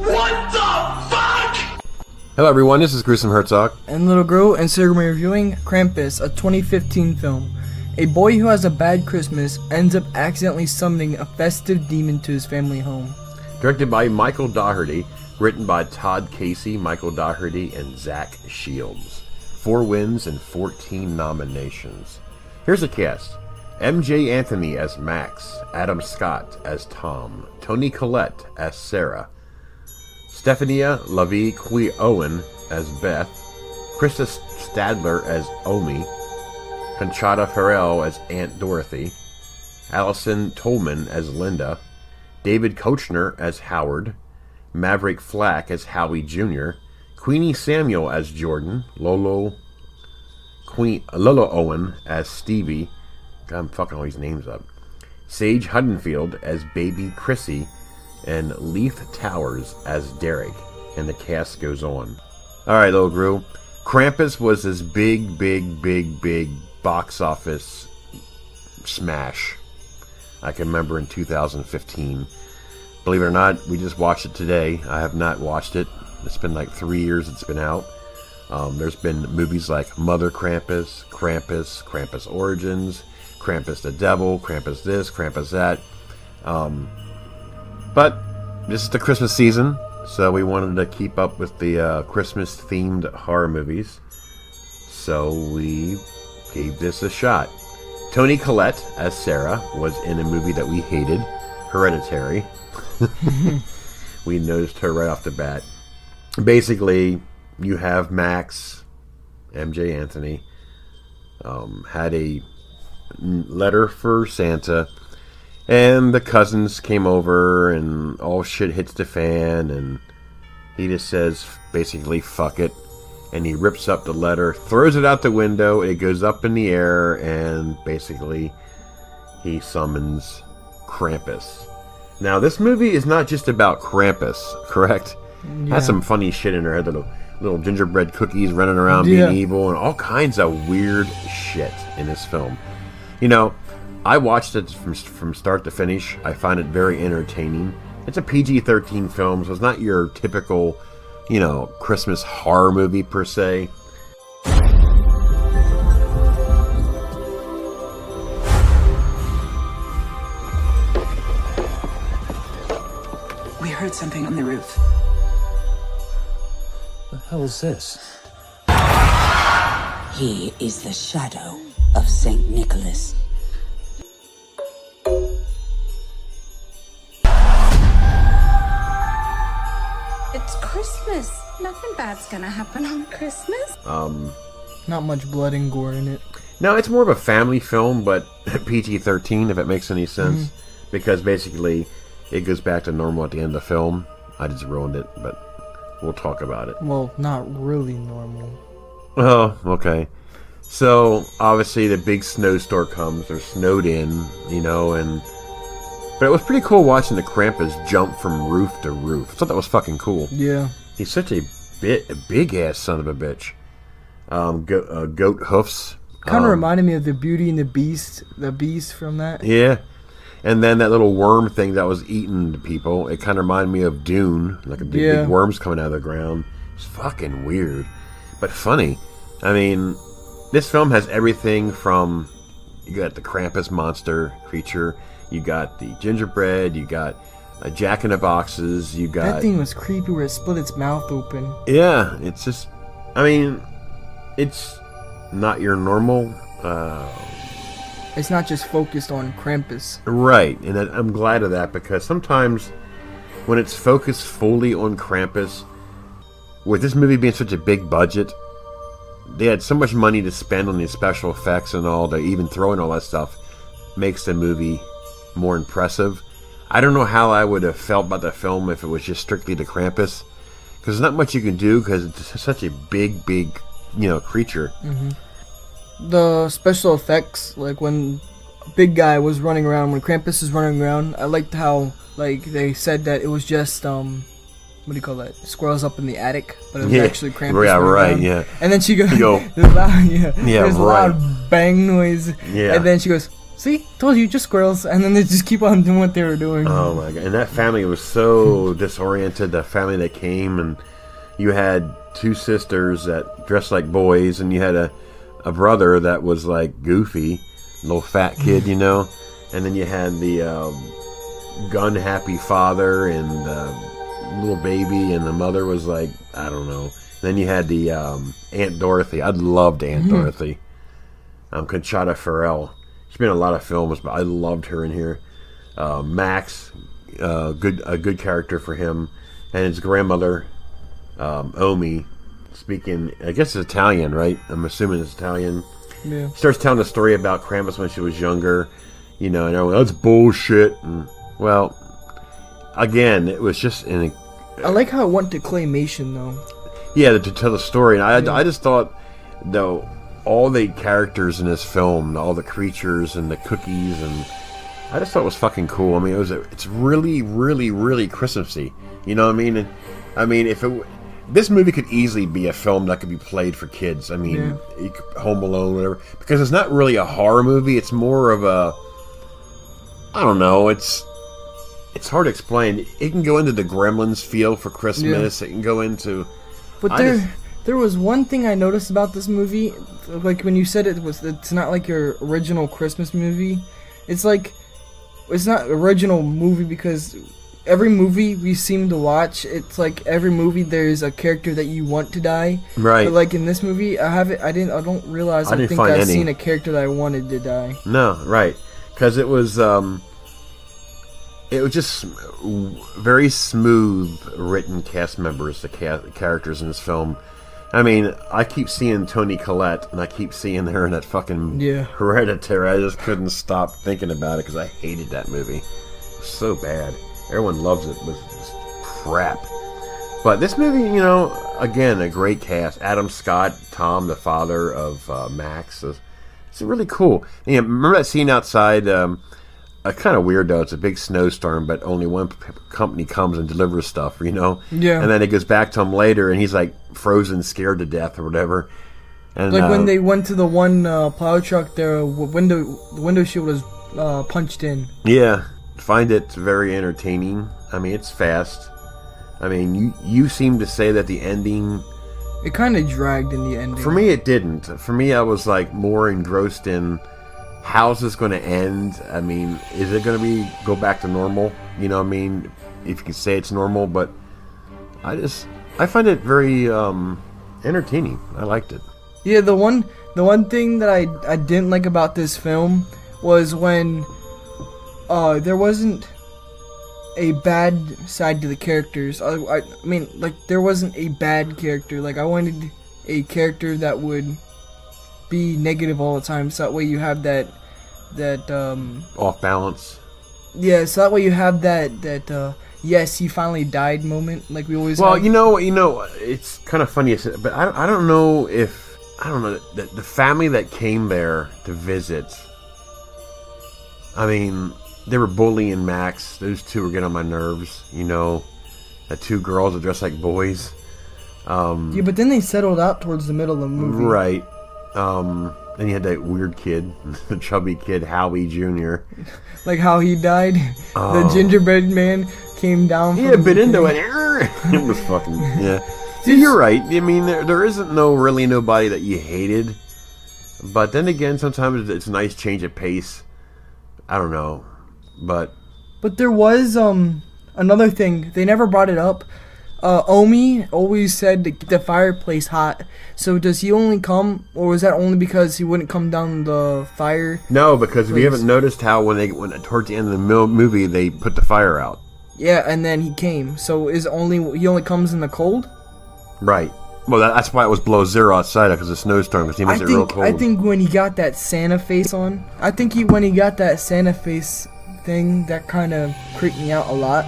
What the fuck? Hello everyone, this is Gruesome Herzog. And Little Gru, and today we're reviewing Krampus, a 2015 film. A boy who has a bad Christmas ends up accidentally summoning a festive demon to his family home. Directed by Michael Dougherty, written by Todd Casey, Michael Dougherty, and Zach Shields. 4 wins and 14 nominations. Here's the cast. MJ Anthony as Max, Adam Scott as Tom, Toni Collette as Sarah, Stephania Lavie Owen as Beth, Krista Stadler as Omi, Conchata Farrell as Aunt Dorothy, Allison Tolman as Linda, David Koechner as Howard, Maverick Flack as Howie Jr., Queenie Samuel as Jordan, Lolo Owen as Stevie, God, I'm fucking all these names up, Sage Huddenfield as Baby Chrissy, and Leith Towers as Derek, and the cast goes on. Alright, Little Gru, Krampus was this big box office smash. I can remember in 2015. Believe it or not, we just watched it today. I have not watched it. It's been like 3 years it's been out. There's been movies like Mother Krampus, Krampus Origins, Krampus the Devil, Krampus this, Krampus that. But this is the Christmas season, so we wanted to keep up with the Christmas-themed horror movies. So we gave this a shot. Toni Collette as Sarah was in a movie that we hated, Hereditary. We noticed her right off the bat. Basically, you have Max, MJ Anthony, had a letter for Santa, and the cousins came over, and all shit hits the fan, and he just says, basically, fuck it. And he rips up the letter, throws it out the window, it goes up in the air, and basically, he summons Krampus. Now, this movie is not just about Krampus, correct? Yeah. Has some funny shit in there, little gingerbread cookies running around being evil, and all kinds of weird shit in this film. You know, I watched it from start to finish. I find it very entertaining. It's a PG-13 film, so it's not your typical, you know, Christmas horror movie per se. We heard something on the roof. What the hell is this? He is the shadow of St. Nicholas. It's Christmas. Nothing bad's gonna happen on Christmas. Not much blood and gore in it. No, it's more of a family film, but PG-13, if it makes any sense. Because basically, it goes back to normal at the end of the film. I just ruined it, but we'll talk about it. Well, not really normal. Oh, okay. So, obviously, the big snowstorm comes. They're snowed in, you know, but it was pretty cool watching the Krampus jump from roof to roof. I thought that was fucking cool. Yeah. He's such a big-ass son of a bitch. Goat hoofs. Kind of reminded me of the Beauty and the Beast from that. Yeah. And then that little worm thing that was eating the people, it kind of reminded me of Dune. Like a big worms coming out of the ground. It's fucking weird. But funny. I mean, this film has everything from, you got the Krampus monster creature, you got the gingerbread, you got a Jack-in-the-Boxes, you got... That thing was creepy where it split its mouth open. Yeah, it's just... I mean, it's not your normal... It's not just focused on Krampus. Right, and I'm glad of that, because sometimes when it's focused fully on Krampus, with this movie being such a big budget, they had so much money to spend on these special effects and all, to even throw in all that stuff, makes the movie more impressive. I don't know how I would have felt about the film if it was just strictly the Krampus, because there's not much you can do, because it's such a big, you know, creature. The special effects, like when big guy was running around, when Krampus was running around, I liked how, like, they said that it was just, what do you call that? Squirrels up in the attic, but it was actually Krampus. Yeah, right, around. yeah. And then she goes, You go there's loud, yeah, there's right. loud bang noise. Yeah. And then she goes, See, told you, just squirrels, and then they just keep on doing what they were doing. Oh my god! And that family was so disoriented. The family that came, and you had two sisters that dressed like boys, and you had a brother that was like goofy, little fat kid, you know. And then you had the gun happy father and little baby, and the mother was like, I don't know. Then you had the Aunt Dorothy. I loved Aunt Dorothy. Conchata Ferrell. She's been in a lot of films, but I loved her in here. Max, a good character for him, and his grandmother, Omi, speaking, I guess it's Italian, right? I'm assuming it's Italian. Yeah. Starts telling a story about Krampus when she was younger, you know, and everyone, that's bullshit. And, well, again, it was just I like how it went to claymation, though. Yeah, to tell the story, and I just thought, though, all the characters in this film, all the creatures and the cookies, and I just thought it was fucking cool. I mean, it's really, really, really Christmassy. You know what I mean? And, I mean, this movie could easily be a film that could be played for kids. I mean, Home Alone, whatever, because it's not really a horror movie. It's more of a, I don't know. It's hard to explain. It can go into the Gremlins feel for Christmas. Yeah. It can go into, but there was one thing I noticed about this movie, like when you said it's not like your original Christmas movie. It's like, it's not original movie because every movie we seem to watch, it's like every movie there's a character that you want to die. Right. But like in this movie, I don't realize I think I've seen a character that I wanted to die. No, right. Because it was just very smooth written cast members, the characters in this film. I mean, I keep seeing Toni Collette, and I keep seeing her in that fucking Hereditary. I just couldn't stop thinking about it because I hated that movie. It was so bad. Everyone loves it, but it's just crap. But this movie, you know, again, a great cast. Adam Scott, Tom, the father of Max. It's really cool. And, you know, remember that scene outside? Kind of weird, though. It's a big snowstorm, but only one company comes and delivers stuff, you know? Yeah. And then it goes back to him later, and he's, like, frozen, scared to death or whatever. And, like when they went to the one plow truck, the window shield was punched in. Yeah. Find it very entertaining. I mean, it's fast. I mean, you seem to say that the ending... It kind of dragged in the ending. For me, it didn't. For me, I was, like, more engrossed in... How's this going to end? I mean, is it going to go back to normal? You know what I mean? If you can say it's normal, but I find it very entertaining. I liked it. Yeah, the one thing that I didn't like about this film was when there wasn't a bad side to the characters. I mean, like, there wasn't a bad character. Like, I wanted a character that would be negative all the time, so that way you have that off balance. Yeah, so that way you have that yes, he finally died moment, like we always well have. you know it's kind of funny, but I don't know the family that came there to visit. I mean, they were bullying Max. Those two were getting on my nerves, you know. The two girls that dressed like boys. Yeah, but then they settled out towards the middle of the movie. Right. Then you had that weird kid, the chubby kid, Howie Jr. Like how he died. The gingerbread man came down from... He had been into it. It was fucking... Yeah. See, you're right. I mean, there isn't really nobody that you hated. But then again, sometimes it's a nice change of pace. I don't know. But there was another thing. They never brought it up. Omi always said to keep the fireplace hot. So does he only come, or was that only because he wouldn't come down the fire? No, because if you haven't noticed how when towards the end of the movie they put the fire out. Yeah, and then he came. So he only comes in the cold? Right. Well, that's why it was below zero outside because of the snowstorm, because he makes it real cold. I think when he got that Santa face on, when he got that Santa face thing, that kind of creeped me out a lot,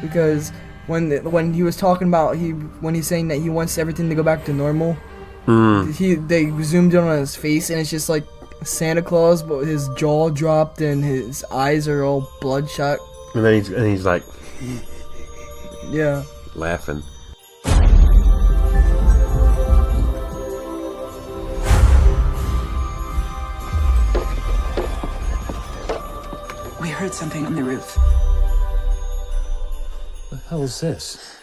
because when he was talking about when he's saying that he wants everything to go back to normal, they zoomed in on his face and it's just like Santa Claus, but his jaw dropped and his eyes are all bloodshot. And then he's like, yeah, laughing. We heard something on the roof. The hell's this?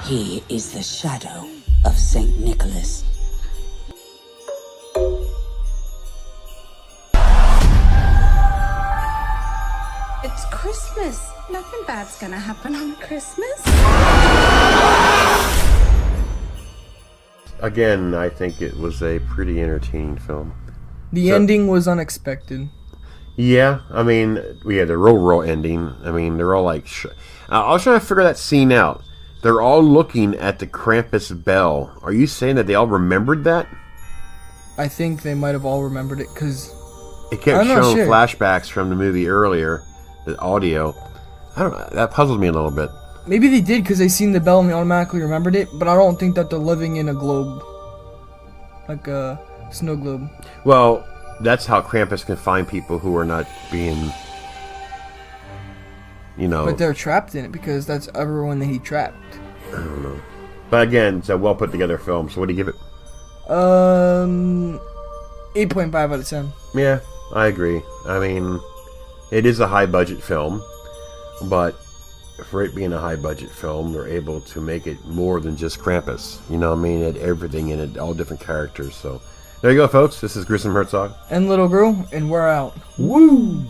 He is the shadow of Saint Nicholas. It's Christmas. Nothing bad's gonna happen on Christmas. Again, I think it was a pretty entertaining film. The ending was unexpected. Yeah, I mean, we had the real ending. I mean, they're all like... I was trying to figure that scene out. They're all looking at the Krampus bell. Are you saying that they all remembered that? I think they might have all remembered it, because... It kept showing flashbacks from the movie earlier, the audio. I don't know, that puzzled me a little bit. Maybe they did, because they seen the bell and they automatically remembered it, but I don't think that they're living in a globe. Like a snow globe. Well, that's how Krampus can find people who are not being... You know... But they're trapped in it, because that's everyone that he trapped. I don't know. But again, it's a well put together film, so what do you give it? 8.5 out of 10. Yeah, I agree. I mean, it is a high budget film, but for it being a high budget film, they're able to make it more than just Krampus. You know what I mean? It had everything in it, all different characters. So there you go, folks. This is Grissom Herzog. And Little Girl, and we're out. Woo!